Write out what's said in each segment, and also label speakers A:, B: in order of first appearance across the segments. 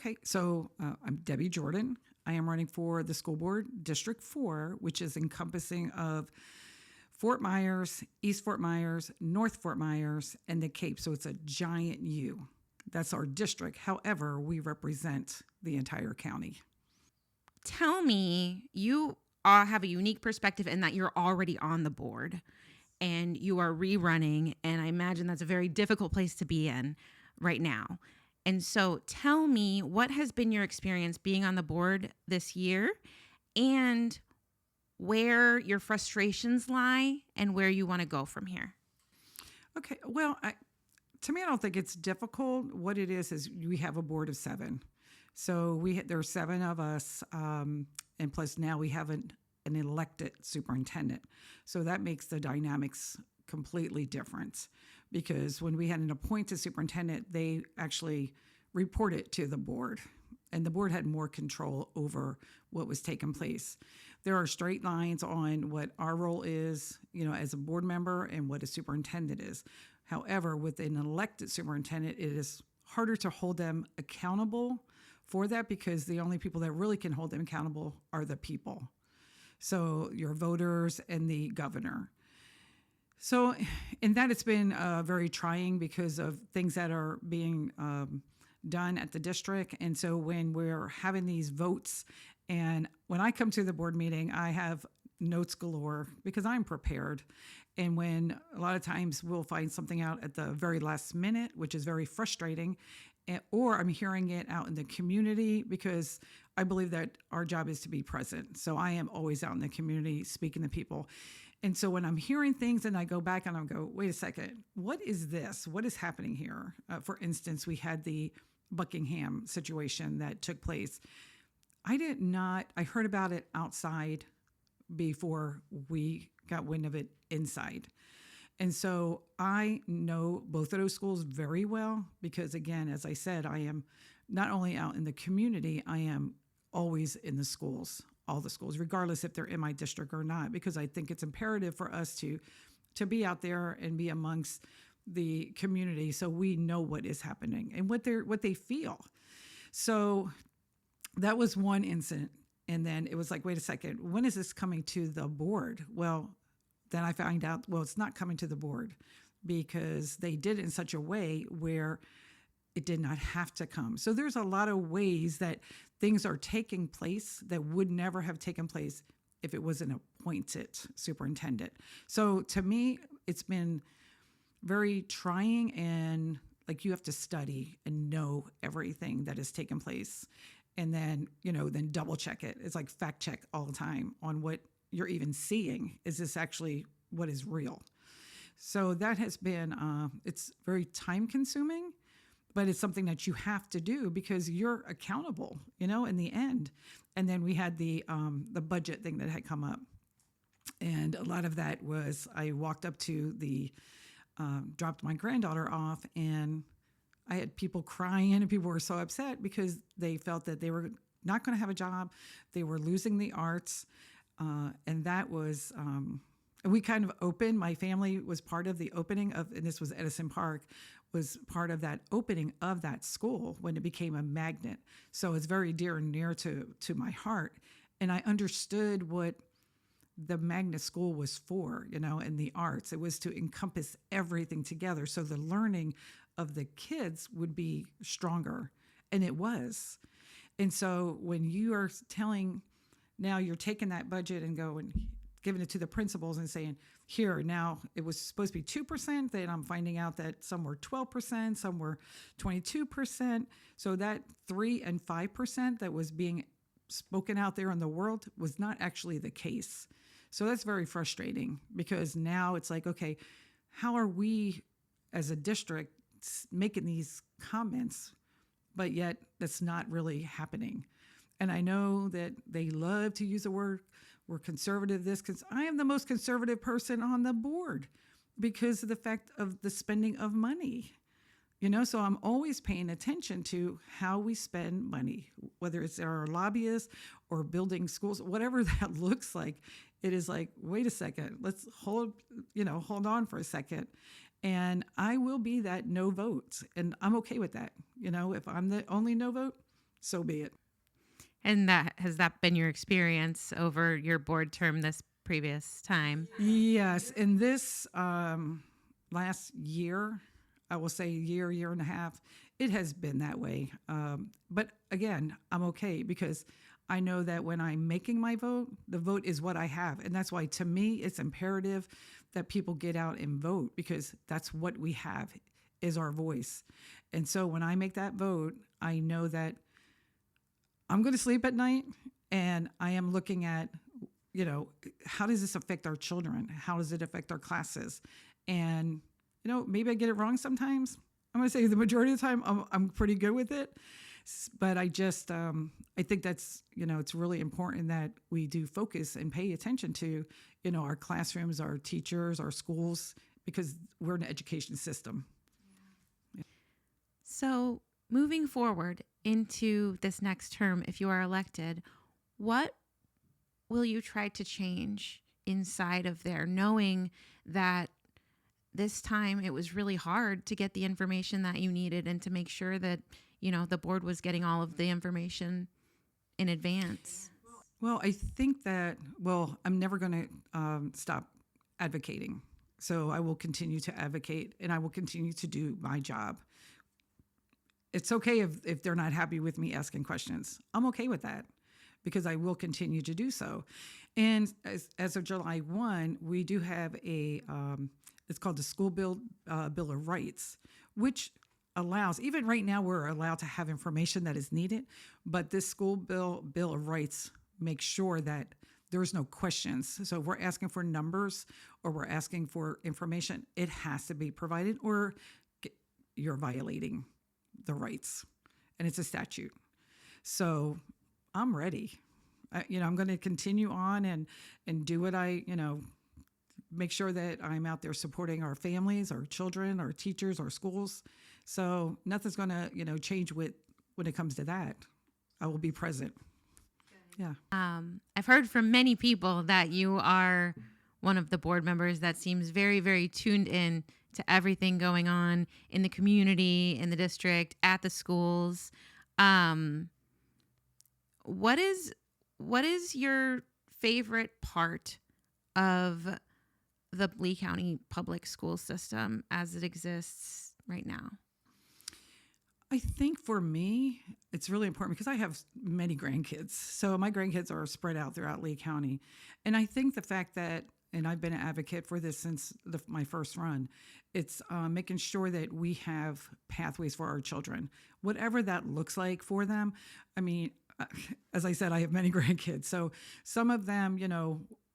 A: Okay, so I'm Debbie Jordan. I am running for the school board, District 4, which is encompassing of Fort Myers, East Fort Myers, North Fort Myers, and the Cape. So it's a giant U. That's our district. However, we represent the entire county.
B: Tell me, you have a unique perspective in that you're already on the board and you are rerunning. And I imagine that's a very difficult place to be in right now. And so tell me, what has been your experience being on the board this year and where your frustrations lie and where you want to go from here?
A: Okay, well, to me, I don't think it's difficult. What it is we have a board of 7. So there are 7 of us, and plus now we have an elected superintendent. So that makes the dynamics completely different because when we had an appointed superintendent, they actually reported to the board, and the board had more control over what was taking place. There are straight lines on what our role is, as a board member and what a superintendent is. However, with an elected superintendent, it is harder to hold them accountable for that because the only people that really can hold them accountable are the people. So your voters and the governor. So in that, it's been very trying because of things that are being done at the district. And so when we're having these votes, and when I come to the board meeting, I have notes galore because I'm prepared. And when a lot of times we'll find something out at the very last minute, which is very frustrating, or I'm hearing it out in the community because I believe that our job is to be present. So I am always out in the community speaking to people. And so when I'm hearing things and I go back and I go, wait a second, what is this? What is happening here? For instance, we had the Buckingham situation that took place. I heard about it outside before we got wind of it inside. And so I know both of those schools very well because, again, as I said, I am not only out in the community, I am always in the schools, all the schools, regardless if they're in my district or not, because I think it's imperative for us to be out there and be amongst the community so we know what is happening and what they feel. So that was one incident. And then it was like, wait a second, when is this coming to the board? Well, then I found out, it's not coming to the board because they did it in such a way where it did not have to come. So there's a lot of ways that things are taking place that would never have taken place if it was an appointed superintendent. So to me, it's been very trying, and like you have to study and know everything that has taken place. And then, then double check it. It's like fact check all the time on what you're even seeing. Is this actually what is real? So that has been, it's very time consuming, but it's something that you have to do because you're accountable, in the end. And then we had the budget thing that had come up. And a lot of that was, I walked up to dropped my granddaughter off, and I had people crying and people were so upset because they felt that they were not going to have a job. They were losing the arts. And that was, we kind of opened, my family was part of the opening of, and this was Edison Park, was part of that opening of that school when it became a magnet. So it's very dear and near to my heart. And I understood what the magnet school was for, and the arts. It was to encompass everything together. So the learning of the kids would be stronger. And it was. And so when you are now you're taking that budget and giving it to the principals and saying, here, now it was supposed to be 2%, then I'm finding out that some were 12%, some were 22%. So that 3 and 5% that was being spoken out there in the world was not actually the case. So that's very frustrating because now it's like, okay, how are we as a district making these comments, but yet that's not really happening? And I know that they love to use the word, we're conservative this, because I am the most conservative person on the board because of the fact of the spending of money. So I'm always paying attention to how we spend money, whether it's our lobbyists or building schools, whatever that looks like. It is like, wait a second, let's hold on for a second. And I will be that no vote. And I'm okay with that. If I'm the only no vote, so be it.
B: And that has that been your experience over your board term this previous time?
A: Yes, in this last year, I will say year and a half, it has been that way. But again, I'm okay because I know that when I'm making my vote, the vote is what I have. And that's why, to me, it's imperative that people get out and vote because that's what we have is our voice. And so when I make that vote, I know that I'm going to sleep at night and I am looking at, how does this affect our children? How does it affect our classes? And, maybe I get it wrong sometimes. I'm going to say the majority of the time I'm pretty good with it. But I just, I think that's, it's really important that we do focus and pay attention to, our classrooms, our teachers, our schools, because we're an education system.
B: So, moving forward into this next term, if you are elected, what will you try to change inside of there, knowing that this time it was really hard to get the information that you needed and to make sure that, the board was getting all of the information in advance?
A: Well, I think that, I'm never going to stop advocating. So I will continue to advocate and I will continue to do my job. It's okay if they're not happy with me asking questions. I'm okay with that because I will continue to do so. And as of July 1, we do have it's called the School Bill of Rights, which allows, even right now, we're allowed to have information that is needed, but this Bill of Rights makes sure that there's no questions. So if we're asking for numbers or we're asking for information, it has to be provided or you're violating the rights, and it's a statute. So I'm ready. I'm going to continue on and do what I, make sure that I'm out there supporting our families, our children, our teachers, our schools. So nothing's going to, change when it comes to that. I will be present. Yeah.
B: I've heard from many people that you are one of the board members that seems very, very tuned in to everything going on in the community, in the district, at the schools. What is your favorite part of the Lee County public school system as it exists right now?
A: I think for me, it's really important because I have many grandkids. So my grandkids are spread out throughout Lee County. And I think the fact that, and I've been an advocate for this since my first run, it's making sure that we have pathways for our children, whatever that looks like for them. I mean, as I said, I have many grandkids. So some of them,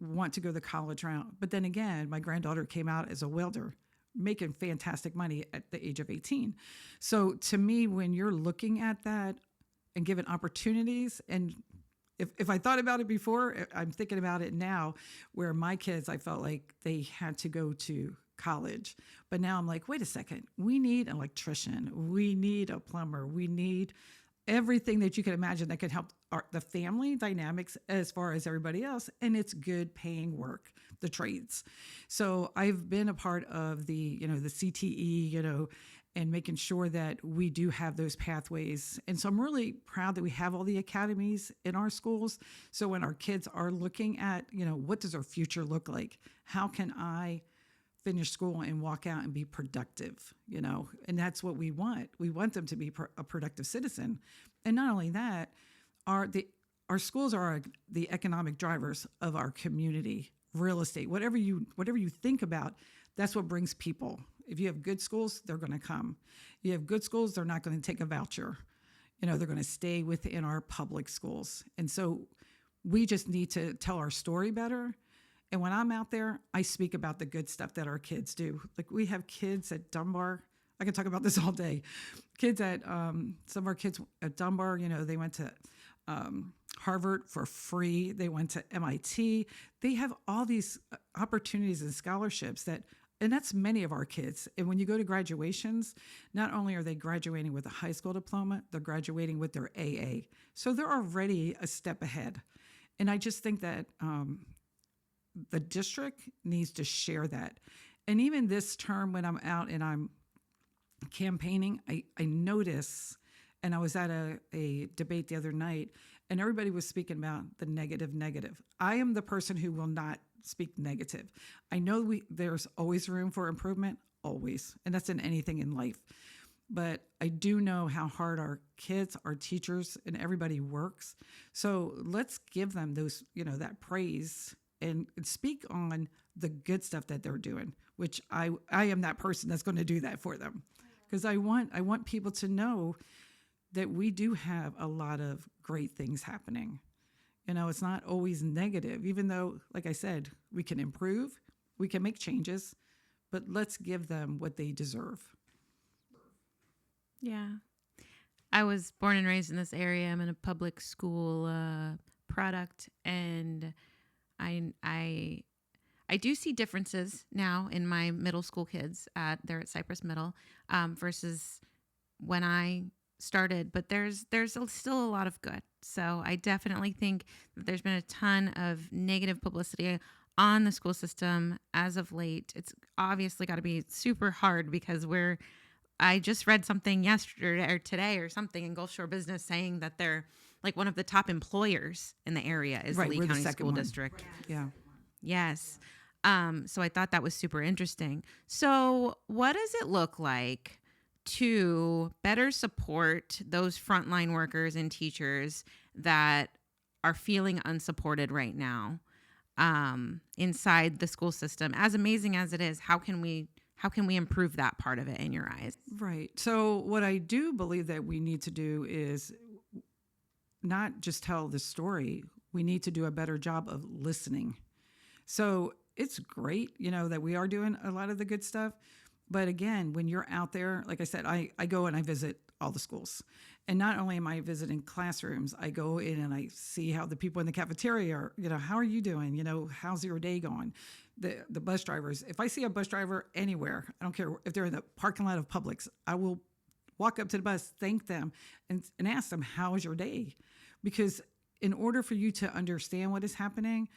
A: want to go the college route. But then again, my granddaughter came out as a welder, making fantastic money at the age of 18. So to me, when you're looking at that and given opportunities, and if I thought about it before, I'm thinking about it now, where my kids, I felt like they had to go to college. But now I'm like, wait a second, we need an electrician, we need a plumber, we need everything that you can imagine that can help the family dynamics as far as everybody else. And it's good paying work, the trades. So I've been a part of the CTE, and making sure that we do have those pathways. And so I'm really proud that we have all the academies in our schools. So when our kids are looking at, what does our future look like? How can I finish school and walk out and be productive, and that's what we want. We want them to be a productive citizen. And not only that, our schools are the economic drivers of our community, real estate, whatever you think about, that's what brings people. If you have good schools, they're going to come. You have good schools, they're not going to take a voucher. They're going to stay within our public schools. And so we just need to tell our story better. And when I'm out there, I speak about the good stuff that our kids do. Like we have kids at Dunbar. I can talk about this all day. Kids at some of our kids at Dunbar, they went to Harvard for free. They went to MIT. They have all these opportunities and scholarships and that's many of our kids. And when you go to graduations, not only are they graduating with a high school diploma, they're graduating with their AA. So they're already a step ahead. And I just think that the district needs to share that. And even this term, when I'm out and I'm campaigning, I notice And I was at a debate the other night, and everybody was speaking about the negative. I am the person who will not speak negative. I know there's always room for improvement, always, and that's in anything in life. But I do know how hard our kids, our teachers, and everybody works. So let's give them those, that praise and speak on the good stuff that they're doing, which I am that person that's going to do that for them. Because I want people to know that we do have a lot of great things happening. It's not always negative, even though, like I said, we can improve, we can make changes, but let's give them what they deserve.
B: Yeah. I was born and raised in this area. I'm in a public school product, and I do see differences now in my middle school kids they're at Cypress Middle versus when I started, but there's still a lot of good. So I definitely think that there's been a ton of negative publicity on the school system as of late. It's obviously got to be super hard because I just read something yesterday or today or something in Gulf Shore Business saying that they're like one of the top employers in the area is
A: Right,
B: the Lee
A: we're the
B: County
A: second
B: School
A: one.
B: District.
A: Yeah.
B: Yes. So I thought that was super interesting. So what does it look like to better support those frontline workers and teachers that are feeling unsupported right now inside the school system? As amazing as it is, how can we improve that part of it in your eyes?
A: Right. So what I do believe that we need to do is not just tell the story. We need to do a better job of listening. So it's great, that we are doing a lot of the good stuff. But again, when you're out there, like I said, I go and I visit all the schools. And not only am I visiting classrooms, I go in and I see how the people in the cafeteria are, how are you doing? How's your day going? The bus drivers. If I see a bus driver anywhere, I don't care if they're in the parking lot of Publix, I will walk up to the bus, thank them, and ask them, how is your day? Because in order for you to understand what is happening,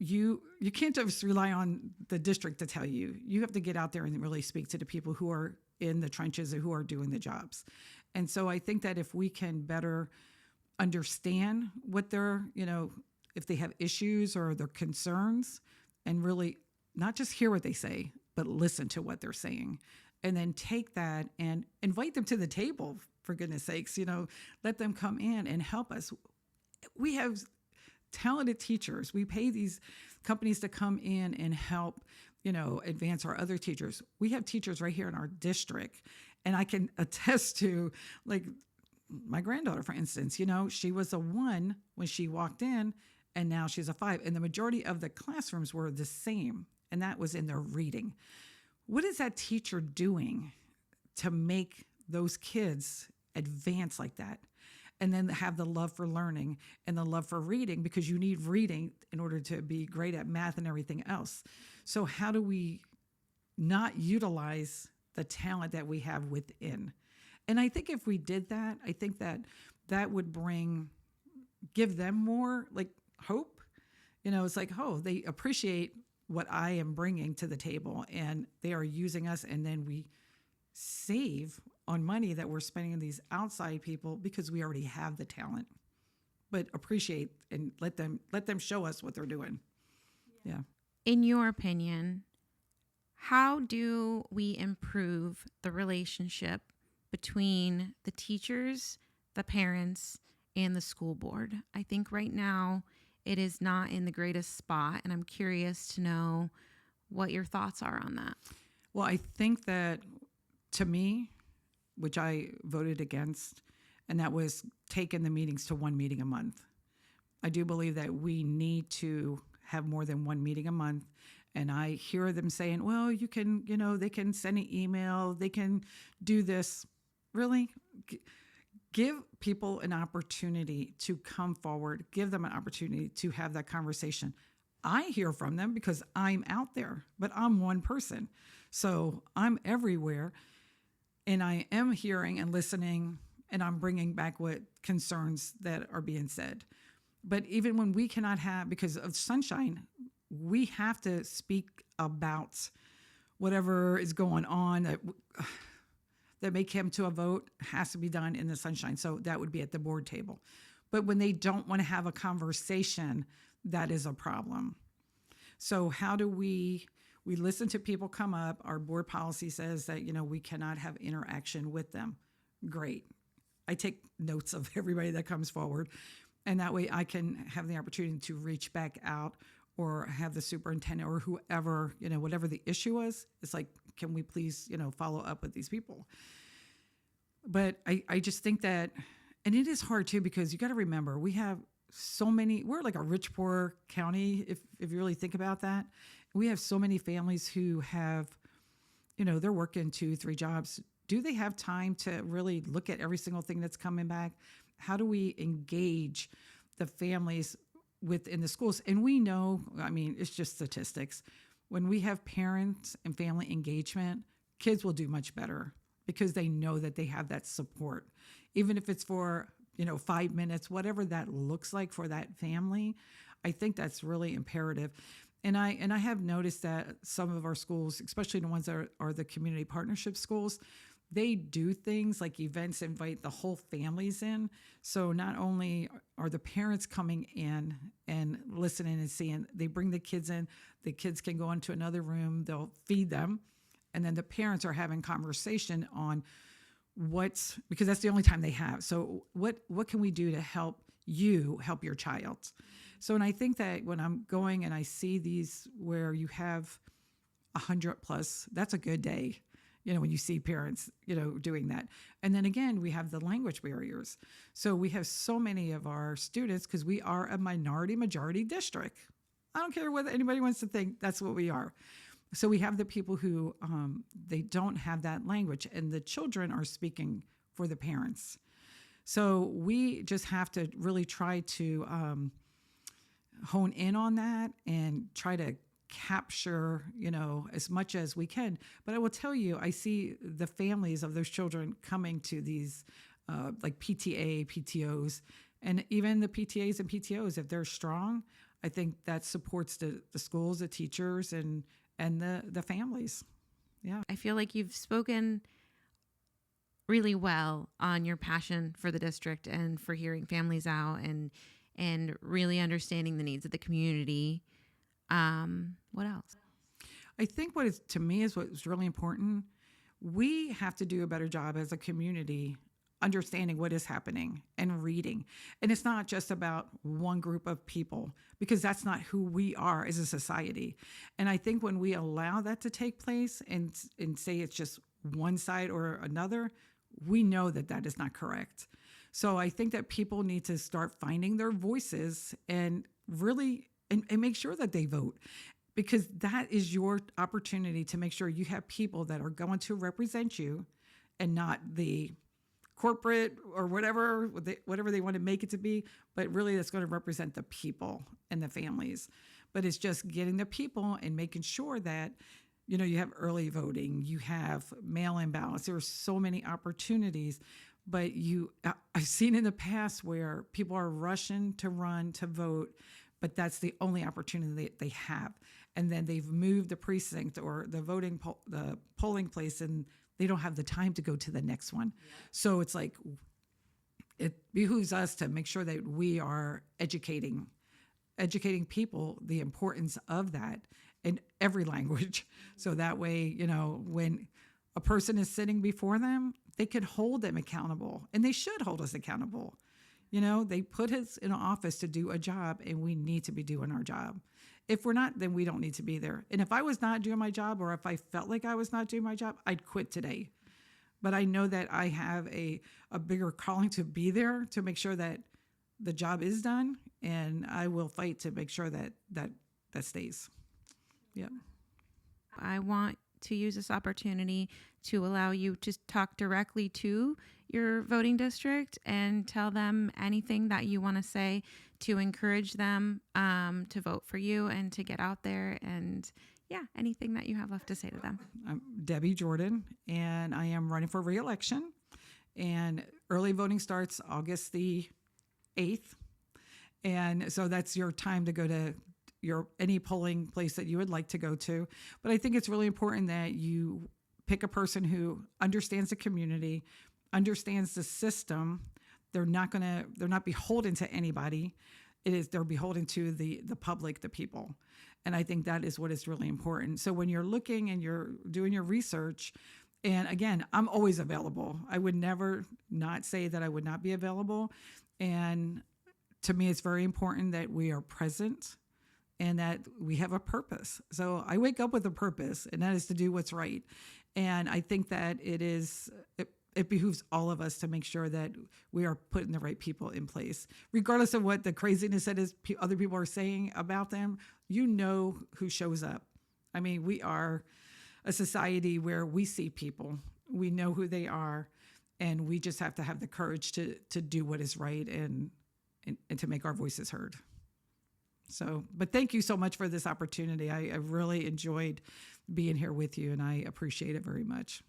A: you can't just rely on the district to tell you. You have to get out there and really speak to the people who are in the trenches and who are doing the jobs. And so I think that if we can better understand what they're, if they have issues or their concerns, and really not just hear what they say, but listen to what they're saying, and then take that and invite them to the table, for goodness sakes, let them come in and help us. We have talented teachers. We pay these companies to come in and help, advance our other teachers. We have teachers right here in our district. And I can attest to, like, my granddaughter, for instance, she was a 1 when she walked in, and now she's a 5. And the majority of the classrooms were the same, and that was in their reading. What is that teacher doing to make those kids advance like that? And then have the love for learning and the love for reading, because you need reading in order to be great at math and everything else. So how do we not utilize the talent that we have within? And I think if we did that, I think that would give them more like hope. It's like, oh, they appreciate what I am bringing to the table, and they are using us, and then we save on money that we're spending on these outside people because we already have the talent. But appreciate and let them show us what they're doing. Yeah.
B: In your opinion, how do we improve the relationship between the teachers, the parents, and the school board? I think right now it is not in the greatest spot, and I'm curious to know what your thoughts are on that.
A: Well, I think that, to me, which I voted against, and that was taking the meetings to 1 meeting a month. I do believe that we need to have more than 1 meeting a month. And I hear them saying, well, you can, they can send an email, they can do this. Really? Give people an opportunity to come forward, give them an opportunity to have that conversation. I hear from them because I'm out there, but I'm one person. So I'm everywhere. And I am hearing and listening, and I'm bringing back what concerns that are being said. But even when we cannot have, because of sunshine, we have to speak about whatever is going on. that may come to a vote has to be done in the sunshine. So that would be at the board table. But when they don't want to have a conversation, that is a problem. So how do we listen to people come up? Our board policy says that, we cannot have interaction with them. Great. I take notes of everybody that comes forward. And that way I can have the opportunity to reach back out or have the superintendent or whoever, whatever the issue was. It's like, can we please, follow up with these people? But I just think that, and it is hard too, because you got to remember, we have so many, we're like a rich, poor county, if you really think about that. We have so many families who have, they're working 2-3 jobs. Do they have time to really look at every single thing that's coming back? How do we engage the families within the schools? And we know, it's just statistics. When we have parents and family engagement, kids will do much better because they know that they have that support. Even if it's for, 5 minutes, whatever that looks like for that family, I think that's really imperative. And I have noticed that some of our schools, especially the ones that are the community partnership schools, they do things like events, invite the whole families in. So not only are the parents coming in and listening and seeing, they bring the kids in, the kids can go into another room, they'll feed them, and then the parents are having conversation on because that's the only time they have. So what can we do to help you help your child? So, and I think that when I'm going and I see these where you have 100 plus, that's a good day. When you see parents, doing that. And then again, we have the language barriers. So we have so many of our students, because we are a majority district. I don't care what anybody wants to think, that's what we are. So we have the people who, they don't have that language, and the children are speaking for the parents. So we just have to really try to hone in on that and try to capture, as much as we can. But I will tell you, I see the families of those children coming to these like PTA, PTOs, and even the PTAs and PTOs, if they're strong, I think that supports the schools, the teachers, and the families. Yeah.
B: I feel like you've spoken really well on your passion for the district and for hearing families out and really understanding the needs of the community. What else?
A: I think to me is what's really important. We have to do a better job as a community understanding what is happening and reading. And it's not just about one group of people, because that's not who we are as a society. And I think when we allow that to take place and say it's just one side or another, we know that that is not correct. So I think that people need to start finding their voices and really and make sure that they vote, because that is your opportunity to make sure you have people that are going to represent you and not the corporate or whatever they want to make it to be, but really that's going to represent the people and the families. But it's just getting the people and making sure that, you have early voting, you have mail-in ballots. There are so many opportunities, but I've seen in the past where people are rushing to run to vote, but that's the only opportunity they have. And then they've moved the precinct or the the polling place, and they don't have the time to go to the next one. Yeah. So it's like, it behooves us to make sure that we are educating people the importance of that in every language. So that way, when a person is sitting before them, they can hold them accountable, and they should hold us accountable. They put us in an office to do a job, and we need to be doing our job. If we're not, then we don't need to be there. And if I was not doing my job, or if I felt like I was not doing my job, I'd quit today. But I know that I have a bigger calling to be there to make sure that the job is done, and I will fight to make sure that stays. Yeah.
B: I want to use this opportunity to allow you to talk directly to your voting district and tell them anything that you want to say to encourage them to vote for you and to get out there, and anything that you have left to say to them.
A: I'm Debbie Jordan, and I am running for re-election, and early voting starts August the 8th. And so that's your time to go to any polling place that you would like to go to. But I think it's really important that you pick a person who understands the community, understands the system. They're not beholden to anybody. They're beholden to the public, the people. And I think that is what is really important. So when you're looking and you're doing your research, and again, I'm always available. I would never not say that I would not be available. And to me, it's very important that we are present and that we have a purpose. So I wake up with a purpose, and that is to do what's right. And I think that it behooves all of us to make sure that we are putting the right people in place, regardless of what the craziness that is other people are saying about them. You know who shows up. I mean, we are a society where we see people, we know who they are, and we just have to have the courage to do what is right and to make our voices heard. So, but thank you so much for this opportunity. I really enjoyed being here with you, and I appreciate it very much.